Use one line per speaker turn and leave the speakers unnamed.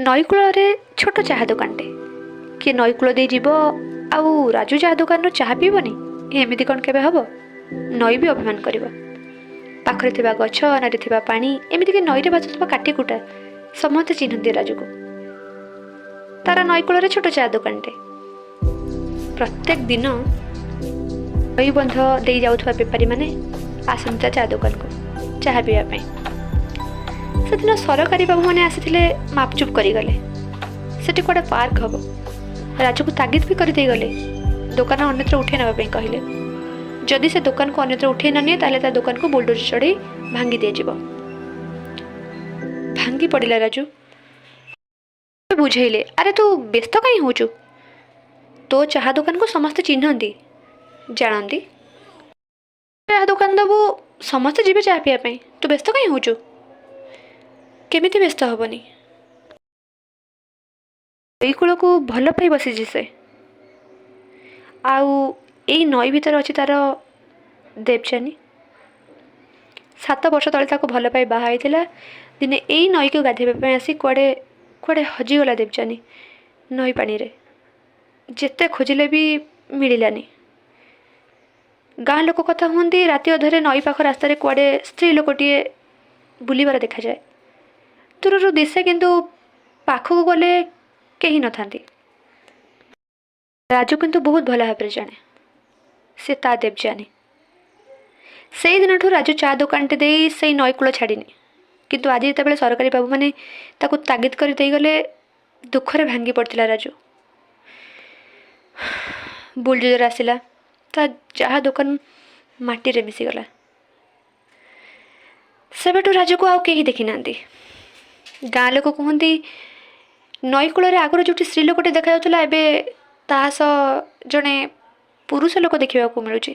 ନଈକୂଳରେ ଛୋଟ ଚାହା ଦୋକାନଟେ। କିଏ ନଈକୂଳ ଦେଇ ଯିବ ଆଉ ରାଜୁ ଚାହା ଦୋକାନରୁ ଚାହା ପିଇବନି? ଏମିତି କ'ଣ କେବେ ହବ? ନଈ ବି ଅଭିମାନ କରିବ। ପାଖରେ ଥିବା ଗଛ, ନଈରେ ଥିବା ପାଣି, ଏମିତିକି ନଈରେ ଭାସୁଥିବା କାଠିକୁଟା ସମସ୍ତେ ଚିହ୍ନନ୍ତି ରାଜୁକୁ। ତାର ନଈକୂଳରେ ଛୋଟ ଚାହା ଦୋକାନଟେ। ପ୍ରତ୍ୟେକ ଦିନ ନଈବନ୍ଧ ଦେଇ ଯାଉଥିବା ବେପାରୀମାନେ ଆସନ୍ତି ତା ଚାହା ଦୋକାନକୁ ଚାହା ପିଇବା ପାଇଁ। ସେଦିନ ସରକାରୀ ବାବୁମାନେ ଆସିଥିଲେ, ମାପଚୁପ୍ କରିଗଲେ। ସେଠି କୁଆଡ଼େ ପାର୍କ ହେବ। ରାଜୁକୁ ତାଗିଦ ବି କରିଦେଇଗଲେ, ଦୋକାନ ଅନ୍ୟତ୍ର ଉଠାଇ ନେବା ପାଇଁ କହିଲେ। ଯଦି ସେ ଦୋକାନକୁ ଅନ୍ୟତ୍ର ଉଠାଇ ନ ନିଏ ତାହେଲେ ତା ଦୋକାନକୁ ବୁଲଡୋଜର ଚଢ଼େଇ ଭାଙ୍ଗି ଦିଆଯିବ। ଭାଙ୍ଗି ପଡ଼ିଲା ରାଜୁ। ବୁଝେଇଲେ, ଆରେ ତୁ ବ୍ୟସ୍ତ କାହିଁ ହେଉଛୁ? ତୋ ଚାହା ଦୋକାନକୁ ସମସ୍ତେ ଚିହ୍ନନ୍ତି, ଜାଣନ୍ତି। ଚାହା ଦୋକାନ ଦେବୁ, ସମସ୍ତେ ଯିବେ ଚାହା ପିଇବା ପାଇଁ। ତୁ ବ୍ୟସ୍ତ କାହିଁ ହେଉଛୁ? କେମିତି ବ୍ୟସ୍ତ ହେବନି? ଏଇ କୂଳକୁ ଭଲ ପାଇ ବସିଛି ସେ। ଆଉ ଏଇ ନଈ ଭିତରେ ଅଛି ତାର ଦେବଯାନୀ। 7 ବର୍ଷ ତଳେ ତାକୁ ଭଲ ପାଇ ବାହା ହେଇଥିଲା। ଦିନେ ଏଇ ନଈକୁ ଗାଧୋଇବା ପାଇଁ ଆସି କୁଆଡ଼େ କୁଆଡ଼େ ହଜିଗଲା ଦେବଯାନୀ ନଈ ପାଣିରେ। ଯେତେ ଖୋଜିଲେ ବି ମିଳିଲାନି। ଗାଁ ଲୋକ କଥା ହୁଅନ୍ତି, ରାତି ଅଧରେ ନଈ ପାଖ ରାସ୍ତାରେ କୁଆଡ଼େ ସ୍ତ୍ରୀ ଲୋକଟିଏ ବୁଲିବାର ଦେଖାଯାଏ। ଦୂରରୁ ଦିଶେ, କିନ୍ତୁ ପାଖକୁ ଗଲେ କେହି ନଥାନ୍ତି। ରାଜୁ କିନ୍ତୁ ବହୁତ ଭଲ ଭାବରେ ଜାଣେ ସେ ତା ଦେବଯାନୀ। ସେଇ ଦିନଠୁ ରାଜୁ ଚା ଦୋକାନଟେ ଦେଇ ସେଇ ନଈକୂଳ ଛାଡ଼ିନି। କିନ୍ତୁ ଆଜି ଯେତେବେଳେ ସରକାରୀ ବାବୁମାନେ ତାକୁ ତାଗିଦ କରି ଦେଇଗଲେ, ଦୁଃଖରେ ଭାଙ୍ଗି ପଡ଼ିଥିଲା ରାଜୁ। ବୁଲଡୋଜର ଆସିଲା, ତା ଚାହା ଦୋକାନ ମାଟିରେ ମିଶିଗଲା। ସେବେଠୁ ରାଜୁକୁ ଆଉ କେହି ଦେଖିନାହାନ୍ତି। ଗାଁ ଲୋକ କୁହନ୍ତି, ନଈକୂଳରେ ଆଗରୁ ଯେଉଁଠି ସ୍ତ୍ରୀ ଲୋକଟେ ଦେଖାଯାଉଥିଲା, ଏବେ ତା ସହ ଜଣେ ପୁରୁଷ ଲୋକ ଦେଖିବାକୁ ମିଳୁଛି।